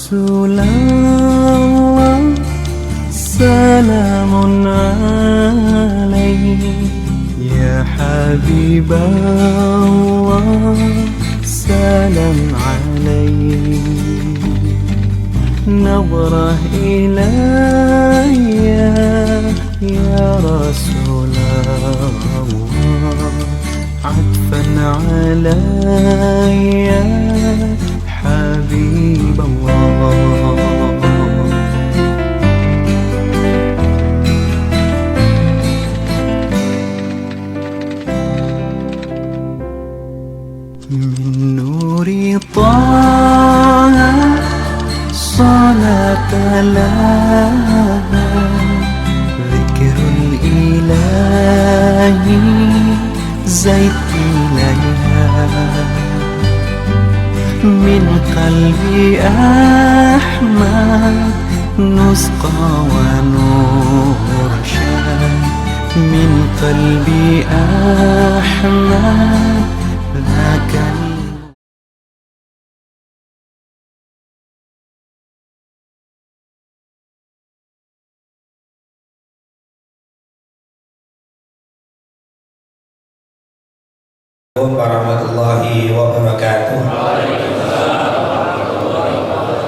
Rasulullah, salamun alaik. Ya Habiballah, salam alaik. Nadrah ilayya ya Rasulullah, atfan alayya Habiballah. Min nuri Taha salat laha, zikrul ilahi zaid ilaiha. Min qalbi Ahmad nusqa wa nurshad. Min qalbi Ahmad ذاك. Warahmatullahi wabarakatuh.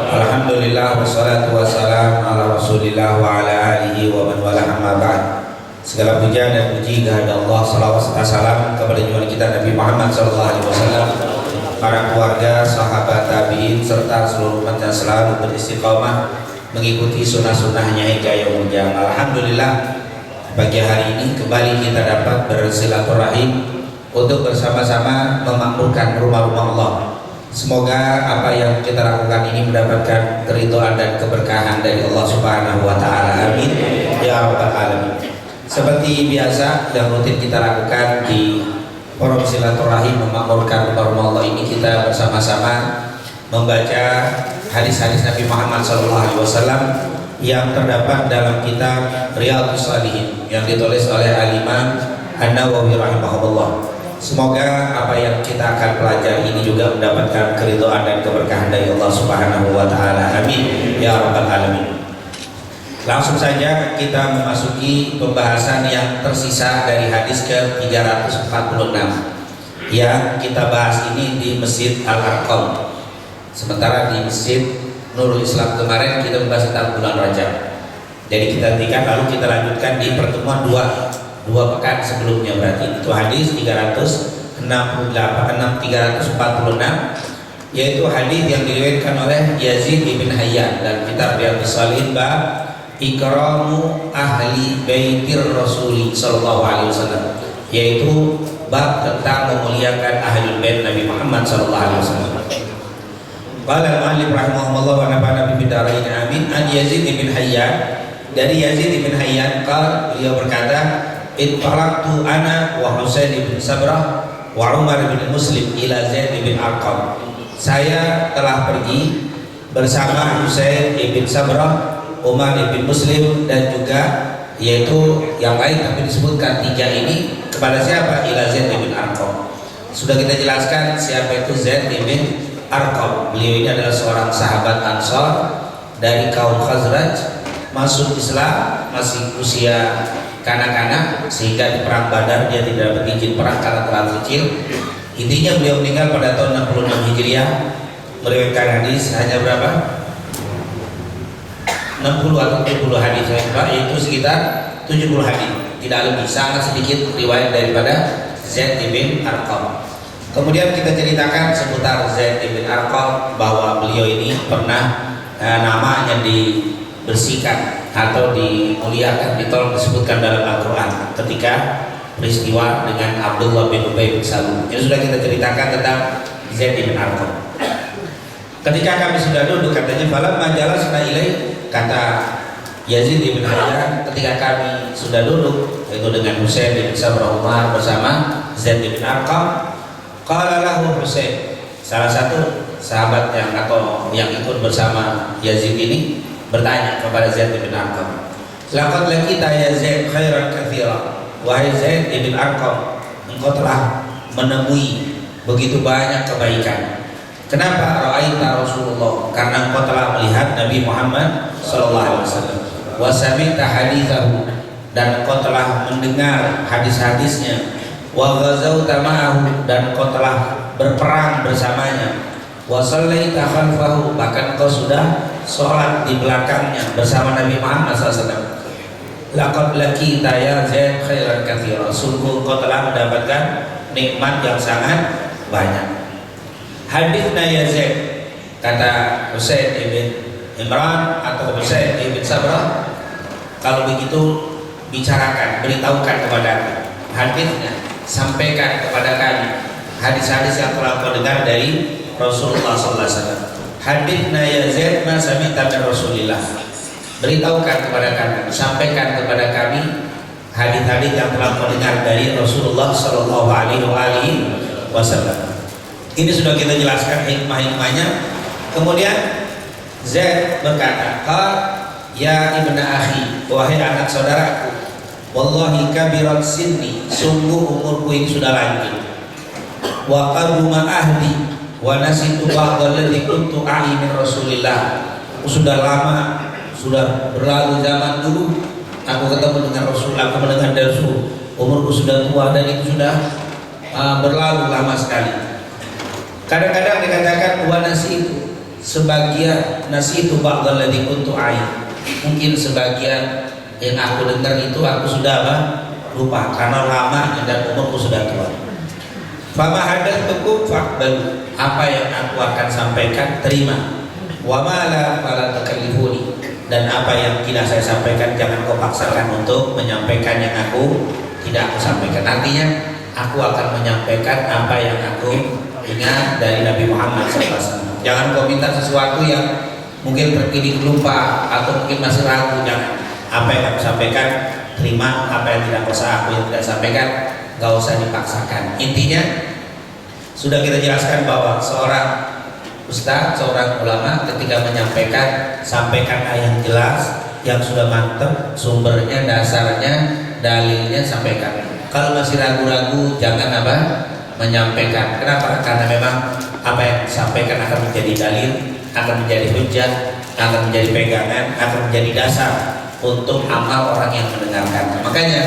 Alhamdulillah wassalatu wassalam ala Rasulillah wa ala alihi wa man wala, amma ba'd. Segala puja dan puji kehadirat Allah, salawat serta salam kepada junjungan kita Nabi Muhammad sallallahu alaihi wasallam, para keluarga, sahabat, tabi'in serta seluruh umat yang selalu beristiqamah mengikuti sunnah-sunnahnya hingga yaumul qiyamah. Alhamdulillah, pagi hari ini kembali kita dapat bersilaturahim untuk bersama-sama memakmurkan rumah-rumah Allah. Semoga apa yang kita lakukan ini mendapatkan keridhaan dan keberkahan dari Allah Subhanahu wa taala. Amin ya rabbal alamin. Seperti biasa yang rutin kita lakukan di forum silaturahim memakmurkan rumah-rumah Allah ini, kita bersama-sama membaca hadis-hadis Nabi Muhammad SAW yang terdapat dalam kitab Riyadhus Shalihin yang ditulis oleh Al-Imam An-Nawawi rahimahullah. Semoga apa yang kita akan pelajari ini juga mendapatkan keridhaan dan keberkahan dari Allah Subhanahu wa taala. Amin ya rabbal alamin. Langsung saja kita memasuki pembahasan yang tersisa dari hadis ke-346 yang kita bahas ini di Masjid Al-Arqam. Sementara di Masjid Nurul Islam kemarin kita membahas tentang bulan Rajab. Jadi kita hentikan lalu kita lanjutkan di pertemuan dua pekan sebelumnya, berarti itu hadis 346, yaitu hadis yang diriwayatkan oleh Yazid bin Hayyan dan kitab Riyadhus Shalihin bab ikramu ahli baitir Rasul sallallahu alaihi wasallam, yaitu bab tentang memuliakan ahli bait Nabi Muhammad sallallahu alaihi wasallam. Qala al-mu'allif rahimahullah wa nafa'ana bi bidarain amin. An Yazid bin Hayyan, dari Yazid bin Hayyan qala, beliau berkata, Ittalaqtu ana wa Husain bin Sabrah wa Umar bin Muslim ila Zaid bin Arqam. Saya telah pergi bersama Husain bin Sabrah, Umar bin Muslim dan juga yaitu yang lain tapi disebutkan tiga ini kepada siapa? Ila Zaid bin Arqam. Sudah kita jelaskan siapa itu Zaid bin Arqam. Beliau ini adalah seorang sahabat Ansar dari kaum Khazraj, masuk Islam masih usia kanak-kanak, sehingga di perang Badar dia tidak dapat izin perang karena terlalu kecil. Intinya beliau meninggal pada tahun 66 Hijriah. Meriwayatkan hadis hanya berapa? 60 atau 70 hadis, yaitu sekitar 70 hadis, tidak lebih, sangat sedikit riwayat daripada Zaid bin Arqam. Kemudian kita ceritakan seputar Zaid bin Arqam bahwa beliau ini pernah namanya dibersihkan atau dimuliakan, ditolong disebutkan dalam Al-Quran ketika peristiwa dengan Abdullah bin Ubay bin Salul. Yang sudah kita ceritakan tentang Zaid bin Arqam. Ketika kami sudah duduk, katanya falamma jalasna ilaih, kata Yazid bin Hayyan, ketika kami sudah duduk yaitu dengan Husain bin Sabrah Umar bersama Zaid bin Arqam, qala lahu Husain, salah satu sahabat yang atau yang ikut bersama Yazid ini bertanya kepada Zaid bin Arqam, laqad laqita ya Zaid khairan katsira, wahai Zaid bin Arqam, engkau telah menemui begitu banyak kebaikan. Kenapa ra'aita Rasulullah? Karena engkau telah melihat Nabi Muhammad sallallahu alaihi wasallam. Wa sami'ta haditsahu, dan engkau telah mendengar hadis-hadisnya. Wa ghazawta ma'ahu, dan engkau telah berperang bersamanya. Wa shallaita khalfahu, bahkan engkau sudah sholat di belakangnya bersama Nabi Muhammad SAW. Laqad laqita ya Zaid khairan katsira, sungguh engkau telah mendapatkan nikmat yang sangat banyak. Hadithna ya Zaid, kata Husain ibn Imran atau Husain ibn Sabrah, kalau begitu bicarakan, beritahukan kepada hadithnya, sampaikan kepada kami hadis-hadis yang telah kau dengar dari Rasulullah SAW. Hadithna ya Zaid ma sami'ta min Rasulillah, beritahukan kepada kami, sampaikan kepada kami hadis-hadis yang telah kau dengar dari Rasulullah Sallallahu Alaihi Wasallam. Ini sudah kita jelaskan hikmah-hikmahnya. Kemudian Zaid berkata, ya ibna akhi, wahai anak saudaraku, wallahi kabirat sinni, sungguh umurku ini sudah lanjut. Wa qaduma ahdi wa nasitu ba'dal ladzi kuntu a'i min Rasulillah. Sudah lama, sudah berlalu zaman dulu aku ketemu dengan Rasul, aku mendengar dari Rasul. Umurku sudah tua dan itu sudah berlalu lama sekali. Kadang-kadang dikatakan wa nasitu, sebagian nasitu ba'dal ladzi kuntu a'i, mungkin sebagian yang aku dengar itu aku sudah lupa karena lama dan umurku sudah tua. Fama hadatsukum faqbalu, apa yang aku akan sampaikan terima. Wa ma la fala takallifuni, dan apa yang tidak saya sampaikan jangan kau paksakan untuk menyampaikan yang aku tidak aku sampaikan. Artinya aku akan menyampaikan apa yang aku ingat dari Nabi Muhammad SAW. Jangan kau minta sesuatu yang mungkin terkini lupa atau mungkin masih ragu. Jangan. Apa yang aku sampaikan terima, apa yang tidak usah aku yang tidak sampaikan nggak usah dipaksakan. Intinya sudah kita jelaskan bahwa seorang ustaz, seorang ulama ketika menyampaikan, sampaikan yang jelas, yang sudah mantap, sumbernya, dasarnya, dalilnya sampaikan. Kalau masih ragu-ragu jangan menyampaikan. Kenapa? Karena memang apa yang disampaikan akan menjadi dalil, akan menjadi hujjah, akan menjadi pegangan, akan menjadi dasar untuk amal orang yang mendengarkan. Makanya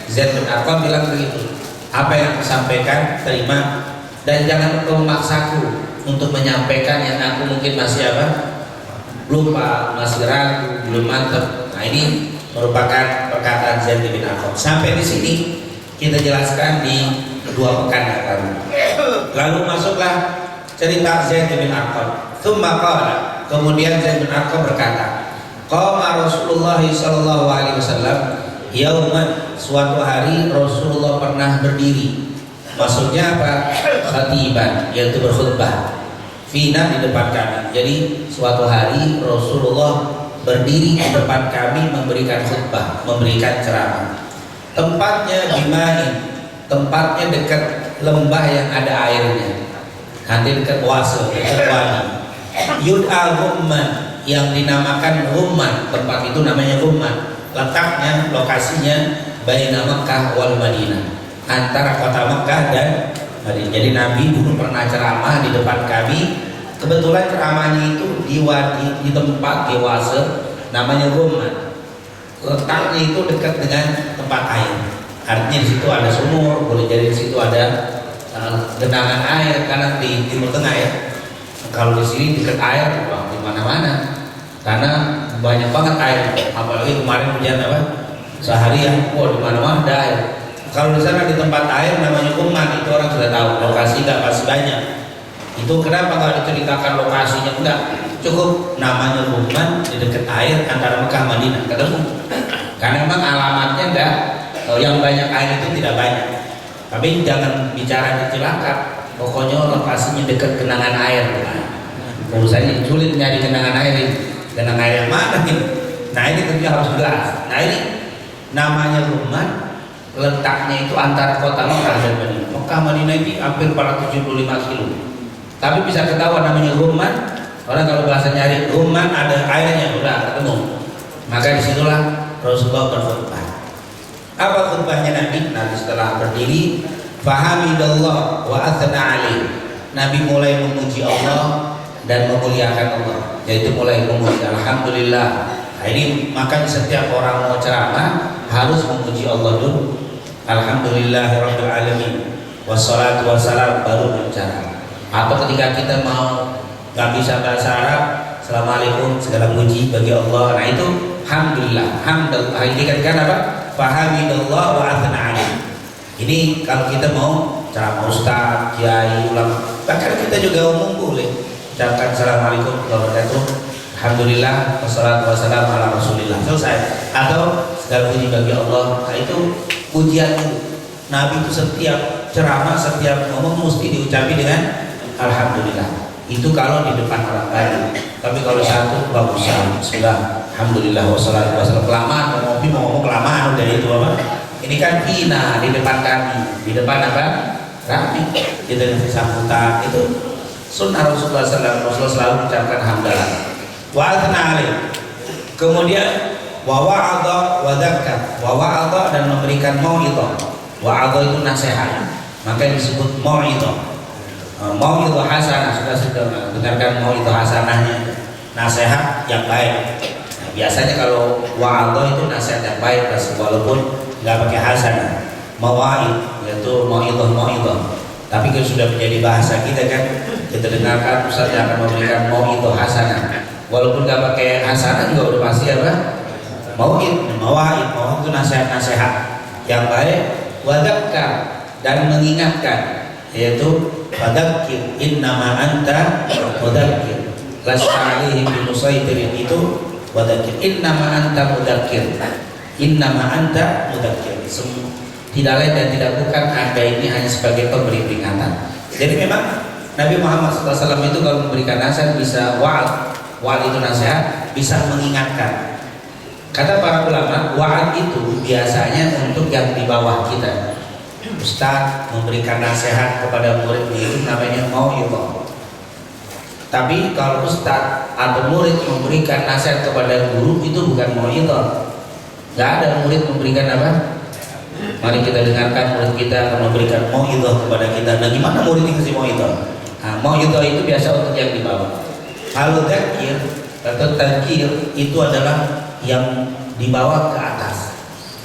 Zaid bin Arqam bilang begitu, apa yang disampaikan terima, dan jangan engkau memaksaku untuk menyampaikan yang aku mungkin masih lupa, masih ragu, belum mantap. Nah ini merupakan perkataan Zaid bin Arqam. Sampai di sini kita jelaskan di 2 pekan yang lalu. Lalu masuklah cerita Zaid bin Arqam. Tsumma qala, kemudian Zaid bin Arqam berkata, qama Rasulullah sallallahu alaihi wasallam yauman, suatu hari Rasulullah pernah berdiri. Maksudnya apa? Khatiban, yaitu berkhutbah. Fina, di depan kami. Jadi suatu hari Rasulullah berdiri di depan kami memberikan khutbah, memberikan ceramah. Tempatnya bimain, tempatnya dekat lembah yang ada airnya, nanti dekat wase, dekat wadi. Yud'a Rumman, yang dinamakan Rumman, tempat itu namanya Rumman. Letaknya, lokasinya baina Makkah wal Madinah, antara kota Makkah dan Madinah. Jadi Nabi dulu pernah ceramah di depan kami. Kebetulan ceramahnya itu di wadi, di tempat di wase namanya Rumman. Letaknya itu dekat dengan tempat air. Artinya di situ ada sumur, boleh jadi di situ ada genangan air karena di Timur Tengah ya. Kalau di sini dekat air, wah, di mana-mana. Karena banyak banget air. Apalagi kemarin hujan seharian, wah, di mana-mana ada air. Kalau di sana di tempat air namanya Rumman, itu orang sudah tahu lokasi nggak pasti banyak. Itu kenapa kalau diceritakan lokasinya enggak, cukup namanya Rumman di dekat air antara Mekah Madinah ketemu. Karena memang alamatnya enggak, yang banyak air itu tidak banyak. Tapi jangan bicara celaka, pokoknya lokasinya dekat genangan air. Urusannya sulit nyari genangan air ini. Genangan air yang mana nih? Nah ini tentunya harus jelas. Nah ini namanya Rumman, letaknya itu antara kota Mekah dan Madinah. Mekah Madinah ini hampir 475 kilo. Tapi bisa ketahuan namanya Rumman. Orang kalau bahasa nyari Rumman ada airnya, udah ketemu. Maka disitulah Rasulullah berkhutbah. Apa khutbahnya Nabi? Nabi setelah berdiri, fahamidallah wa athna alaih. Nabi mulai memuji Allah dan memuliakan Allah, yaitu mulai memuji alhamdulillah. Nah, ini maka setiap orang mau ceramah harus memuji Allah dulu. Alhamdulillahirabbil alamin wassalatu wassalam baru bicara. Atau ketika kita mau nggak bisa bahasa Arab, assalamualaikum, segala puji bagi Allah. Nah itu alhamdulillah, hamdallah. Ini kan apa? Fahamidallah wa athna alaih. Ini kalau kita mau ceramah ustaz, kiai, ulama, bahkan kita juga umum boleh ucapkan assalamualaikum warahmatullahi wabarakatuh, alhamdulillah wassalatu wassalamu ala rasulillah, selesai. Atau segala puji bagi Allah. Nah itu pujian Nabi itu setiap ceramah, setiap ngomong mesti diucapi dengan alhamdulillah. Itu kalau di depan orang lain. Tapi kalau satu nggak usah, bismillah, alhamdulillah wassalatu wassalamu. Kelamaan mau ngopi, mau ngomong kelamaan udah itu apa? Ini kan hina di depan kami, di depan apa? Rapi. Kita ngasih sambutan itu sunnah Rasulullah SAW. Rasulullah selalu mengucapkan hamdalah. Wa athna alaih. Kemudian wa wa'adha wa dzakar. Wa wa'adha dan memberikan mau'idhah. Wa'adha itu nasihat. Maka disebut mau'idhah. Mau'idhah hasanah, sudah dengarkan mau'idhah hasanahnya, nasihat yang baik. Nah, biasanya kalau wa'adhah itu nasihat yang baik, walaupun nggak pakai hasanah. Mau'id yaitu mau'idhah. Tapi kalau sudah menjadi bahasa kita kan, kita dengarkan Ustaz yang akan memberikan mau'idhah hasanah. Walaupun nggak pakai hasanah juga udah pasti apa? Mau'id itu nasihat-nasihat yang baik. Wa dzakar dan mengingatkan, yaitu fadzakir innama anta mudzakir lasta alaihim bimusaitir. Itu fadzakir innama anta mudzakir, innama anta mudzakir. Tidak lain dan tidak bukan Anda ini hanya sebagai pemberi peringatan. Jadi memang Nabi Muhammad SAW itu kalau memberikan nasihat bisa wa'ad itu nasihat, bisa mengingatkan. Kata para ulama, wa'ad itu biasanya untuk yang di bawah kita. Ustaz memberikan nasihat kepada murid itu namanya mau'idhah. Tapi kalau ustaz atau murid memberikan nasihat kepada guru itu bukan mau'idhah. Gak ada murid memberikan apa? Mari kita dengarkan murid kita akan memberikan mau'idhah kepada kita. Nah gimana murid dikasih mau'idhah? Nah, mau'idhah itu biasa untuk yang di bawah. Kalau dzakir atau tadzkir itu adalah yang dibawa ke atas.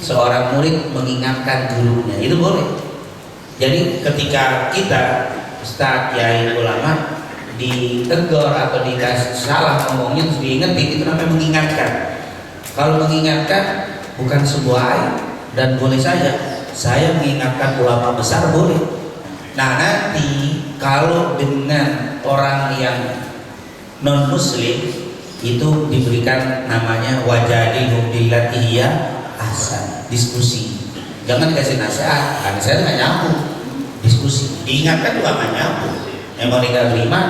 Seorang murid mengingatkan gurunya, itu boleh. Jadi ketika kita ustaz, kiai, ulama ditegur atau dikasih salah ngomongnya terus diingetin, itu namanya mengingatkan. Kalau mengingatkan bukan sebuah aib dan boleh saja saya mengingatkan ulama besar, boleh. Nah nanti kalau dengan orang yang non muslim itu diberikan namanya wajadilhum billati hiya ahsan, diskusi. Jangan dikasih nasihat, karena saya nggak nyambung. Diskusi, diingatkan juga nggak nyambung. Memang tidak terima,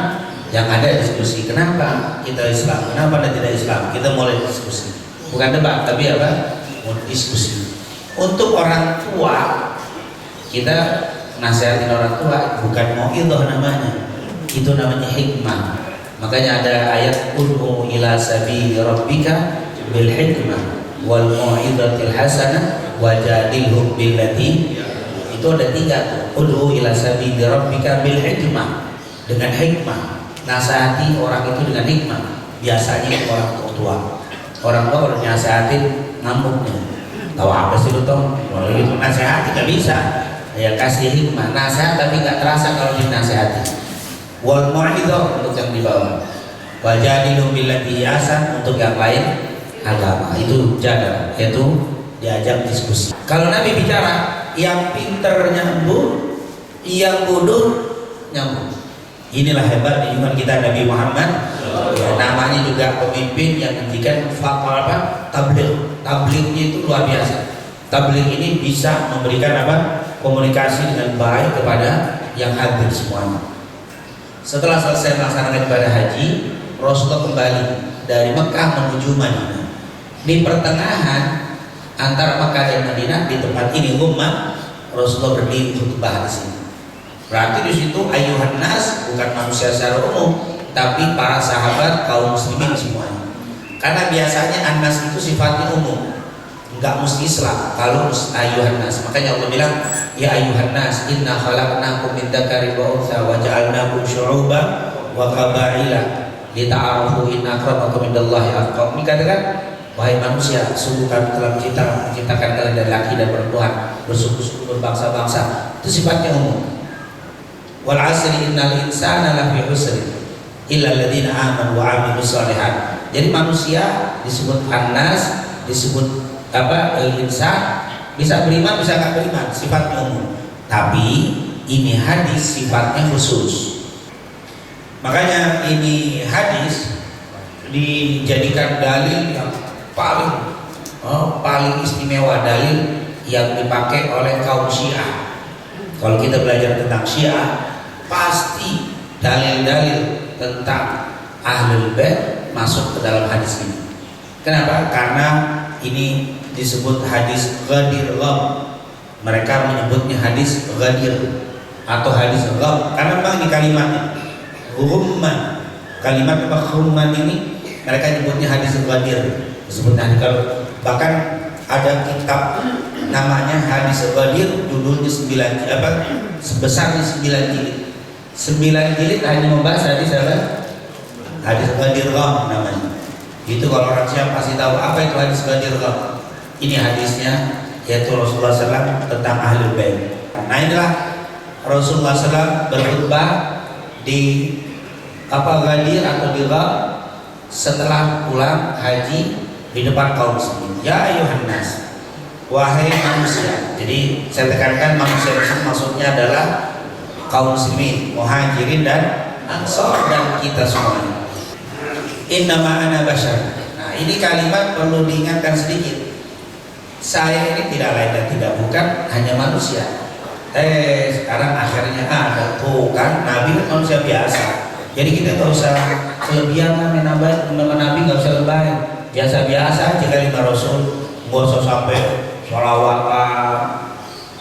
yang ada diskusi. Kenapa kita Islam? Kenapa Anda tidak Islam? Kita mulai diskusi, bukan debat, tapi apa? Mau diskusi. Untuk orang tua, kita nasihatin orang tua bukan mau'idhah namanya, itu namanya hikmah. Makanya ada ayat ud'u ila sabili rabbika bil hikmah wal mau'izatil hasanah wajadilhum billati. Itu ada 3 tuh. Ud'u ila sabili rabbika bil hikmah, dengan hikmah. Nasihati orang itu dengan hikmah. Biasanya orang tua. Orang tua kalau nasihatin ngambuknya. Tahu apa sih lu Tom? Kalau itu nasihati nggak bisa. Ya kasih hikmah, nasihat tapi nggak terasa kalau dinasihati. Wal mau'izah untuk yang di bawah. Wajadilhum billati ahsan untuk yang lain agama. Itu jadal, yaitu diajak diskusi. Kalau Nabi bicara, yang pinter nyambung, yang bodoh nyambung. Inilah hebat junjungan kita Nabi Muhammad. Ya, namanya juga pemimpin yang menghentikan fatwa apa? Tabligh. Tablighnya itu luar biasa. Tabligh ini bisa memberikan apa? Komunikasi dengan baik kepada yang hadir semuanya. Setelah selesai melaksanakan ibadah haji, Rasulullah kembali dari Mekah menuju Madinah. Di pertengahan antara Mekah dan Madinah, di tempat ini Ummah, Rasulullah berdiri khutbah di sini. Berarti di situ ayuhan nas bukan manusia secara umum, tapi para sahabat kaum muslimin semuanya. Karena biasanya an-nas itu sifatnya umum. Enggak mesti Islam. Kalau ayuhan nas, makanya Allah bilang ya ayuhan nas inna khalaqnakum min dzakarin wa untha wa ja'alnakum syu'uban wa qabaila lita'arafu inna akramakum indallahi atqakum. Ini katakan wahai manusia, sungguh kami telah menciptakan kalian dari laki dan perempuan, bersuku-suku, berbangsa-bangsa. Itu sifatnya umum. Wal 'asri innal insana lafi khusr illa alladziina aamanu wa 'amilus shalihat. Jadi manusia disebut annas, disebut al-insan, bisa beriman bisa nggak beriman, sifatnya umum. Tapi ini hadis sifatnya khusus. Makanya ini hadis dijadikan dalil yang paling istimewa, dalil yang dipakai oleh kaum Syiah. Kalau kita belajar tentang Syiah, pasti dalil-dalil tentang Ahlul Bait masuk ke dalam hadis ini. Kenapa? Karena ini disebut hadis Ghadir Gham. Mereka menyebutnya hadis Ghadir atau hadis Gham karena memang ini kalimatnya Ghumman. Kalimat apa Ghumman ini mereka nyebutnya hadis Ghadir. Disebutnya kalau bahkan ada kitab namanya hadis Ghadir, judulnya 9 sebesarnya 9 jilid. 9 jilid hanya membahas hadis apa? Hadis Ghadir Gham namanya. Itu kalau orang Syiah pasti tahu apa itu hadis Ghadir Gham. Ini hadisnya yaitu Rasulullah SAW tentang Ahlul Bait. Nah inilah Rasulullah SAW berkhutbah di Ghadir atau di Gham setelah pulang haji di depan kaum muslimin. Ya ayuhan nas, wahai manusia. Jadi saya tekankan manusia maksudnya adalah kaum muslimin, muhajirin dan ansor dan kita semuanya. Innama ana bashar. Nah ini kalimat perlu diingatkan sedikit. Saya ini tidak lain dan tidak bukan hanya manusia. Sekarang akhirnya ada tuh kan Nabi kan manusia biasa. Jadi kita nggak usah kelebihan Nabi nggak usah lebay. Biasa-biasa aja kalimat Rasul. Nggak usah sampai sholawatan,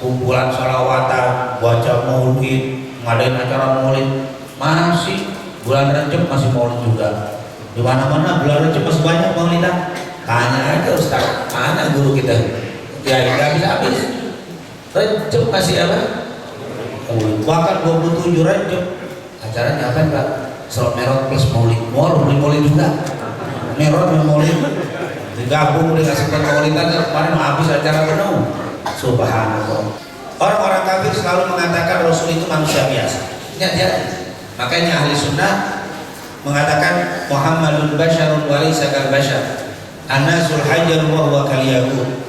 kumpulan sholawatan, baca maulid, ngadain acara maulid. Masih bulan Rajab masih maulid juga. Di mana-mana bulan Rajab masih banyak maulidan. Tanya aja Ustaz, mana guru kita? Ya nggak bisa habis. Rajab masih apa? Bahkan 27 Rajab. Acaranya apa Pak? Salat Mi'raj plus maulid. Mau beli maulid juga. Mi'raj dan maulid digabung dengan sempat maulidan kemarin habis acara penuh. Subhanallah. Orang-orang kafir selalu mengatakan Rasul itu manusia biasa. Ingat ya. Makanya ahli sunnah mengatakan Muhammadun basyarun wa laysa kal bashar. Anasul hajar wa huwa kal yaqut.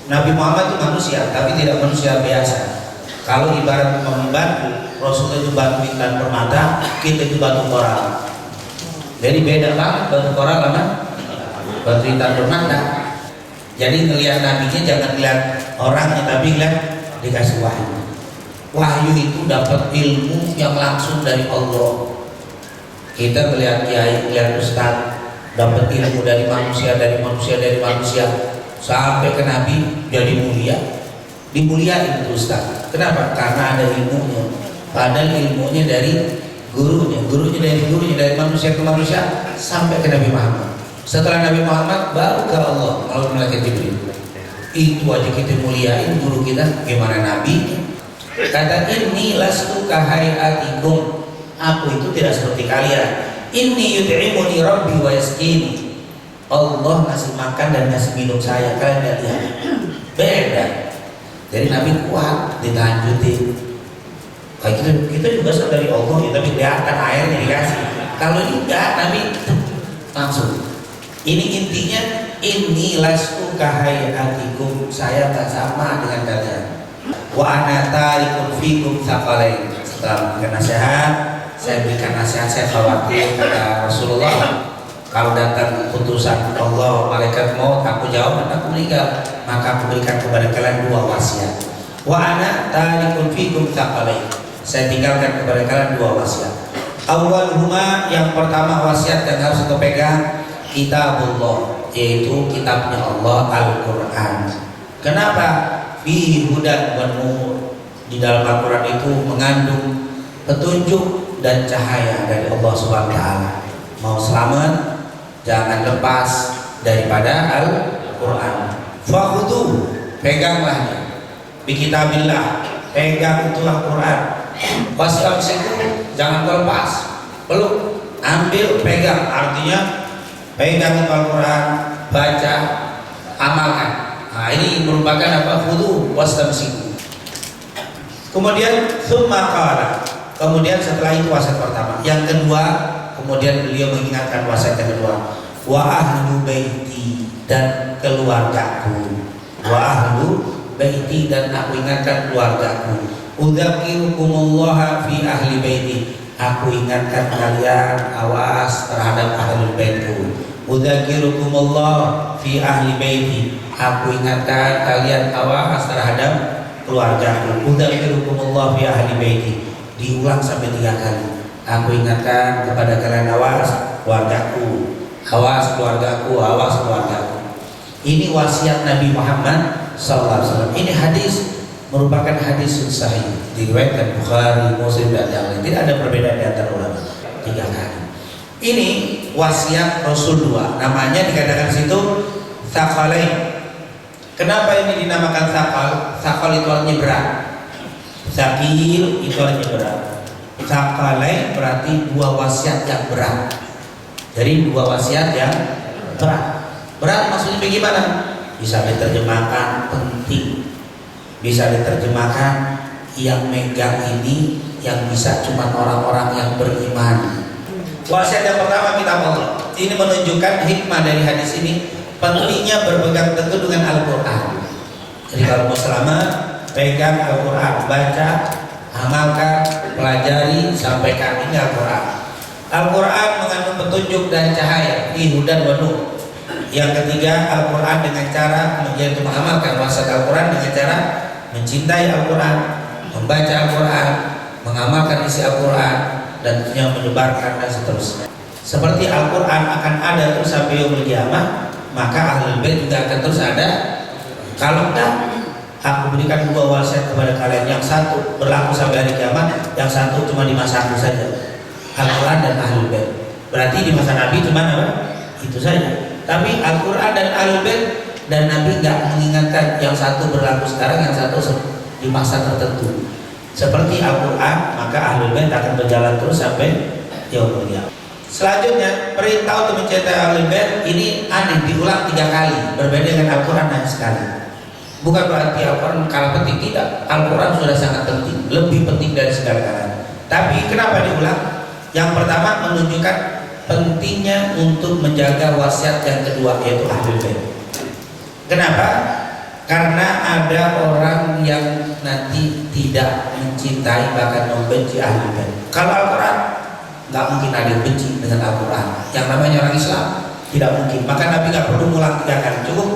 Nabi Muhammad itu manusia tapi tidak manusia biasa. Kalau ibarat membantu, Rasul itu batu intan permata, kita itu batu koral. Jadi beda banget batu koral sama batu intan permata. Jadi ngelihat nabinya jangan lihat orangnya tapi lihat dikasih wahyu. Wahyu itu dapat ilmu yang langsung dari Allah. Kita melihat kiai, melihat ustaz, dapat ilmu dari manusia sampai ke Nabi jadi mulia, dimuliain itu ustaz. Kenapa? Karena ada ilmunya. Padahal ilmunya dari gurunya dari manusia ke manusia sampai ke Nabi Muhammad. Setelah Nabi Muhammad baru ke Allah melalui malaikat Jibril. Itu aja kita muliain guru kita, gimana Nabi? Kata inni lastu kahayatikum. Aku itu tidak seperti kalian. Inni yut'imuni rabbi wa yasqini. Allah ngasih makan dan ngasih minum saya, kalian tidak lihat. Beda. Jadi Nabi kuat dilanjutin. Kayak kita juga dari Allah ya, tapi kelihatan airnya dikasih. Kalau ini enggak, Nabi langsung. Ini intinya inni lastu kahayatikum. Saya tak sama dengan kalian. Wa ana tarikun fikum tsaqalain. Setelah memberikan nasihat, saya berikan nasihat, saya khawatir kata Rasulullah kalau datang putusan Allah malaikat maut aku jawab dan aku meninggal, maka aku berikan kepada kalian 2 wasiat. Wa ana tarikun fikum tsaqalain. Saya tinggalkan kepada kalian 2 wasiat. Awwaluhuma, yang pertama wasiat yang harus kita pegang, kitabullah, yaitu kitabnya Allah, Al-Qur'an. Kenapa? Fihi hudan wa nur. Di dalam Al-Qur'an itu mengandung petunjuk dan cahaya dari Allah Subhanahu wa taala. Mau selamat, jangan lepas daripada Al-Qur'an. Fakhudhu, peganglah dia. Bi kitabillah, pegang itu Al-Quran. Wastamsiku, jangan lepas, peluk, ambil, pegang. Artinya pegang itu Al-Quran, baca, amalkan. Nah, ini merupakan apa? Khudhu wastamsiku. Kemudian tsumma qala, kemudian setelah itu wasiat pertama. Yang kedua, kemudian beliau mengingatkan wasiat yang kedua, wa ahlu baiti, dan keluargaku. Wa ahlu baiti, dan aku ingatkan keluargaku. Udzakirukumullah fi ahli baiti, aku ingatkan kalian awas terhadap ahli baitku. Udzakirukumullah fi ahli baiti, aku ingatkan kalian awas terhadap keluargaku. Udzakirukumullah fi ahli baiti, diulang sampai 3 kali. Aku ingatkan kepada kalian awas keluargaku, awas keluargaku, awas keluargaku. Ini wasiat Nabi Muhammad SAW. Ini hadis merupakan hadis sahih, diriwayatkan Bukhari, Muslim, dan yang lain. Tidak ada perbedaan di antara ulama. 3 kali. Ini wasiat Rasul 2. Namanya dikatakan situ Tsaqalain. Kenapa ini dinamakan Tsaqal? Tsaqal itu artinya berat. Tsaqil itu artinya berat. Tsaqalain berarti 2 wasiat yang berat. Jadi 2 wasiat yang berat. Berat maksudnya bagaimana? Bisa diterjemahkan penting, bisa diterjemahkan yang megang ini yang bisa cuma orang-orang yang beriman. Wasiat yang pertama kitab Allah. Ini menunjukkan hikmah dari hadis ini, pentingnya berpegang teguh dengan Al-Quran. Jadi kalau mau selamat, pegang Al-Quran, baca, amalkan, pelajari, sampaikan. Ini Al-Quran. Al-Quran mengandung petunjuk dan cahaya, hudan wa nur. Yang ketiga, Al-Quran dengan cara menjadi mengamalkan wasiat Al-Quran dengan cara mencintai Al-Quran, membaca Al-Quran, mengamalkan isi Al-Quran, dan tentunya menyebarkan dan seterusnya. Seperti Al-Quran akan ada terus sampai yaumul qiyamah, maka Ahlul Bait juga akan terus ada. Kalau enggak, aku berikan 2 wasiat kepada kalian. Yang satu berlaku sampai hari kiamat, yang satu cuma di masa aku saja, Al-Quran dan Ahlul Bait. Berarti di masa Nabi cuma apa? Itu saja. Tapi Al-Quran dan Ahlul Bait dan Nabi nggak mengingatkan yang satu berlaku sekarang, yang satu di masa tertentu. Seperti Al-Quran, maka Ahlul Bait akan berjalan terus sampai yaumul qiyamah. Selanjutnya, perintah untuk mencintai Ahlul Bait ini aneh, diulang 3 kali, berbeda dengan Al-Quran hanya sekali. Bukan berarti Al-Quran kalah penting, tidak. Al-Quran sudah sangat penting, lebih penting dari segala-galanya. Tapi kenapa diulang? Yang pertama menunjukkan pentingnya untuk menjaga wasiat yang kedua, yaitu Ahlul Bait. Kenapa? Karena ada orang yang nanti tidak mencintai bahkan membenci Ahlul Bait. Kalau Al-Quran nggak mungkin ada yang benci dengan Al-Quran. Yang namanya orang Islam tidak mungkin. Maka Nabi nggak perlu ngulang 3 kali, cukup.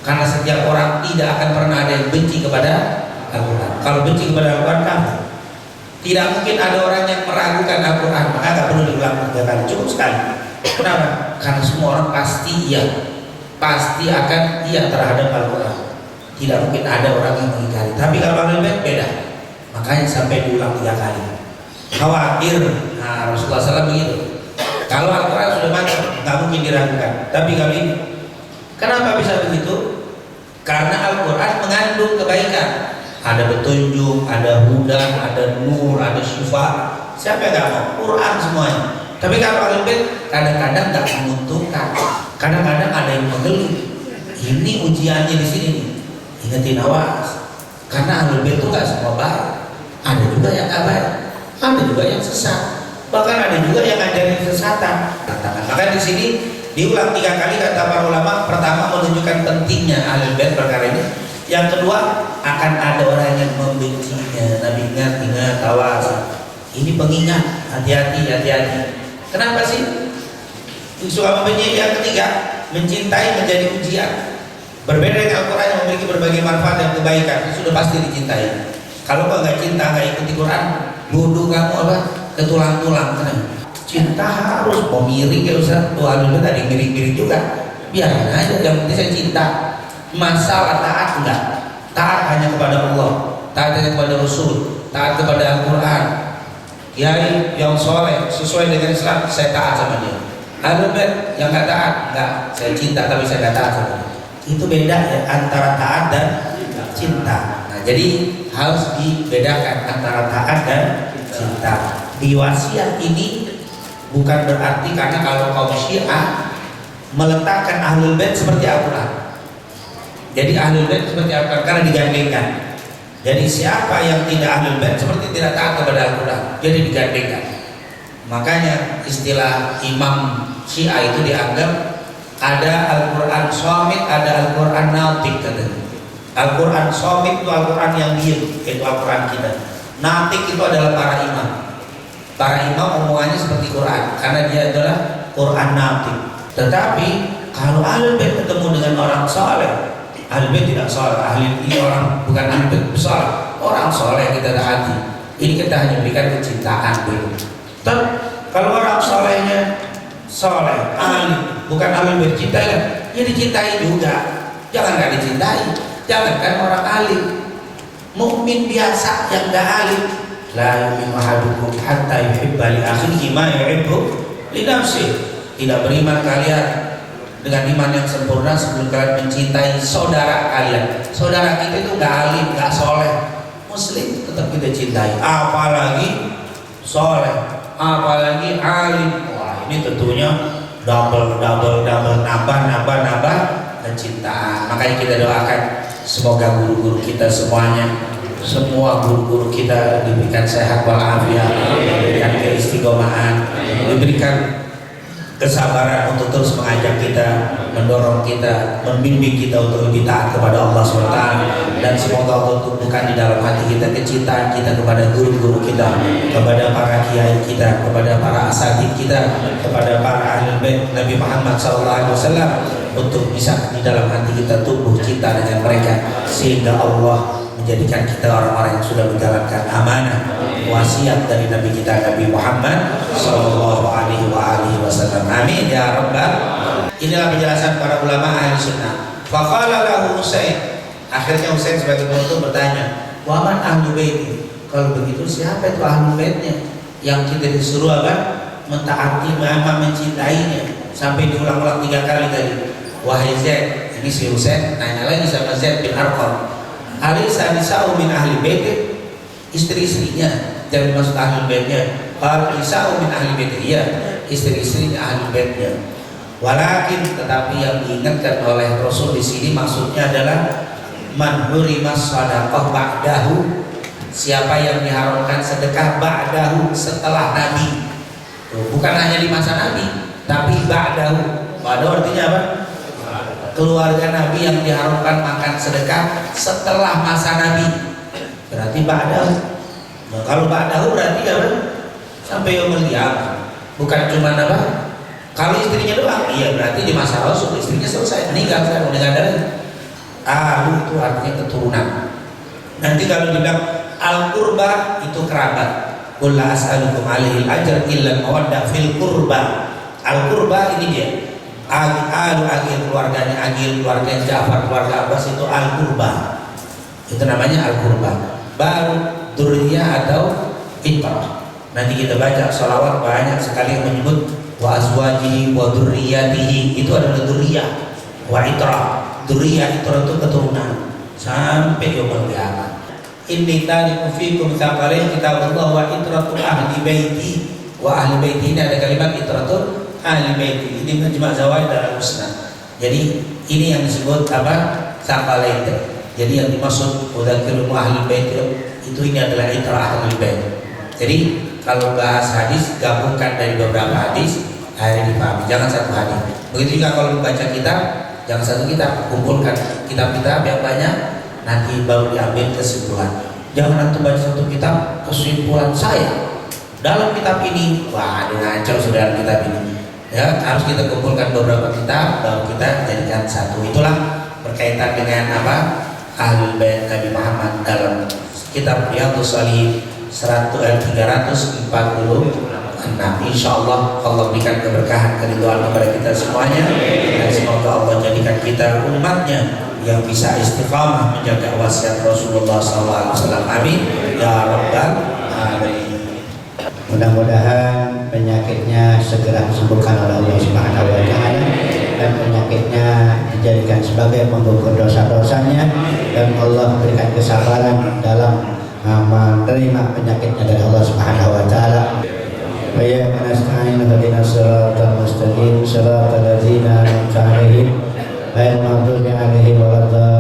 Karena setiap orang tidak akan pernah ada yang benci kepada Al-Quran. Kalau benci kepada Al-Quran, kafir. Tidak mungkin ada orang yang meragukan Al-Quran, maka nggak perlu diulang 3 kali, cukup sekali. Kenapa? Karena semua orang pasti iya, pasti akan iya terhadap Al-Quran. Tidak mungkin ada orang yang mengingkari. Tapi kalau Ahlul Bait beda, makanya sampai diulang 3 kali. Khawatir, nah Rasulullah SAW begitu. Kalau Al-Quran sudah mantap, nggak mungkin diragukan. Tapi kali ini, kenapa bisa begitu? Karena Al-Quran mengandung kebaikan. Ada petunjuk, ada hudan, ada nur, ada syifa. Siapa yang nggak mau? Quran semuanya. Tapi kalau Ahlul Bait kadang-kadang nggak menguntungkan, kadang-kadang ada yang mengeluh. Ini ujiannya di sini nih. Ingetin awas. Karena Ahlul Bait itu nggak semua baik. Ada juga yang nggak baik, ada juga yang sesat. Bahkan ada juga yang ngajarin kesesatan. Maka di sini diulang 3 kali kata para ulama. Pertama menunjukkan pentingnya Ahlul Bait perkara ini. Yang kedua, akan ada orang yang membencinya. Nabi ingat, awas. Ini pengingat, hati-hati, hati-hati. Kenapa sih suka membenci? Yang ketiga, mencintai menjadi ujian. Berbeda dengan Al-Quran yang memiliki berbagai manfaat dan kebaikan, sudah pasti dicintai. Kalau kau nggak cinta, nggak ikuti Quran, bodoh kamu apa? Ketulang-tulang. Cinta harus mau miring ya Ustaz. Tuhan itu tadi miring-miring juga. Biarin aja, yang penting saya cinta. Masalah taat enggak, taat hanya kepada Allah, taat hanya kepada Rasul, taat kepada Al-Quran. Kiai yang soleh sesuai dengan Islam, saya taat sama dia. Ahlul Bait yang nggak taat, enggak, saya cinta tapi saya nggak taat sama dia. Itu beda ya antara taat dan cinta. Nah, jadi harus dibedakan antara taat dan cinta. Di wasiat ini bukan berarti karena kalau kaum Syiah meletakkan Ahlul Bait seperti Al-Quran. Jadi Ahlul Bait seperti Al-Quran karena digandengkan. Jadi siapa yang tidak Ahlul Bait seperti tidak taat kepada Al-Quran. Jadi digandengkan. Makanya istilah Imam Syiah itu dianggap ada Al-Quran Shamit, ada Al-Quran Natik katanya. Al-Quran Shamit itu Al-Quran yang diam, itu Al-Quran kita. Natik itu adalah para imam. Para imam omongannya seperti Quran karena dia adalah Quran Natik. Tetapi kalau Ahlul Bait ketemu dengan orang saleh, Ahlul Bait tidak saleh, ini orang bukan Ahlul Bait saleh, orang saleh kita taati. Ini kita hanya berikan kecintaan dulu. Dan kalau orang salehnya saleh, alim, bukan Ahlul Bait cintai, ya dicintai juga. Jangan nggak dicintai, jangankan orang alim, mukmin biasa yang nggak alim. La yu'minu ahadukum hatta yuhibba li akhihi ma yuhibbu li nafsihi. Tidak beriman kalian dengan iman yang sempurna sebelum kalian mencintai saudara kalian. Saudara kita itu nggak alim, nggak soleh, muslim tetap kita cintai. Apalagi soleh, apalagi alim. Wah, ini tentunya double nambah kecintaan. Makanya kita doakan semoga guru-guru kita semuanya, semua guru-guru kita diberikan sehat walafiat, diberikan keistiqomahan, diberikan kesabaran untuk terus mengajak kita, mendorong kita, membimbing kita untuk lebih taat kepada Allah SWT. Dan semoga Allah tumbuhkan di dalam hati kita kecintaan kita kepada guru-guru kita, kepada para kiai kita, kepada para asatidz kita, kepada para ahli bait Nabi Muhammad SAW, untuk bisa di dalam hati kita tumbuh cinta dengan mereka, sehingga Allah menjadikan kita orang-orang yang sudah menjalankan amanah wasiat dari Nabi kita Nabi Muhammad Sallallahu Alaihi Wasallam. Amin ya Rabbal. Inilah penjelasan para ulama ahli sunnah. Faqala lahu Husain. Akhirnya Husain sebagai penutup bertanya, wa man ahlu baiti? Kalau begitu siapa itu ahlu baitnya yang kita disuruh apa? Mentaati, mencintainya, sampai diulang-ulang 3 kali tadi. Wahai Zaid, ini si Husain nanya lagi sama Zaid bin Arqam, Alisa nisa'u min ahli baiti? Istri-istrinya jangan maksud ahli baitnya. Kalau nisa'u min ahli baiti, iya, istri-istrinya ahli baitnya. Walakin, tetapi yang diingatkan oleh Rasul di sini maksudnya adalah man hurimas shadaqah ba'dahu, siapa yang diharamkan sedekah ba'dahu, setelah Nabi. Bukan hanya di masa Nabi, tapi ba'dahu. Ba'dahu artinya apa? Keluarga Nabi yang diharamkan makan sedekah setelah masa Nabi, berarti ba'dahu. Nah, kalau ba'dahu berarti apa? Sampai yaumul qiyamah. Bukan cuma apa? Kalau istrinya doang, iya berarti di masa Rasul istrinya selesai, meninggal, saya udah nggak ada lagi. Itu artinya keturunan. Nanti kalau dibilang al-qurba itu kerabat. Qul la as'alukum alaihi al-ajr illa mawaddah fil qurba. Al-qurba ini dia. Agil keluarganya Agil, keluarga Ja'far, keluarga Abbas itu al-qurba. Itu namanya al-qurba. Baru dzurriyyah atau itrah. Nanti kita baca sholawat banyak sekali yang menyebut wa azwajihi wa dzurriyyatihi, itu adalah dzurriyyah. Wa itrah, dzurriyyah itu keturunan sampai yaumul qiyamah. Inni tariku fikum tsaqalain kitabullah wa itratul ahli baiti. Wa ahli baiti ini ada kalimat itratul ahli baiti, ini majma' zawaid al-husna. Jadi ini yang disebut apa? Tsaqalain. Jadi yang dimaksud udzakiru ahli bait itu ini adalah itrah ahli bait. Jadi kalau bahas hadis gabungkan dari beberapa hadis, akhirnya dipahami, jangan satu hadis. Begitu juga kalau membaca kitab, jangan satu kitab, kumpulkan kitab-kitab yang banyak, nanti baru diambil kesimpulan. Jangan antum baca satu kitab, kesimpulan saya dalam kitab ini, wah ngaco sudah dalam kitab ini. Ya, harus kita kumpulkan beberapa kitab, baru kita jadikan satu. Itulah berkaitan dengan apa? Ahlul Bait Nabi Muhammad dalam kitab Riyadhus Shalihin 346. Insyaallah Allah berikan keberkahan, keridhaan kepada kita semuanya, dan semoga Allah jadikan kita umatnya yang bisa istiqamah menjaga wasiat Rasulullah SAW. Amin ya Rabbal Alamin. Mudah-mudahan penyakitnya segera disembuhkan oleh Allah Subhanahu wa taala, dan penyakitnya dijadikan jadikan sebagai penggugur dosa-dosanya, dan Allah berikan kesabaran dalam menerima penyakitnya dari Allah Subhanahu wa taala. Wa iyyaka nasta'in ihdinas siratal mustaqim siratal ladzina an'amta 'alaihim ghairil maghdubi 'alaihim waladdallin.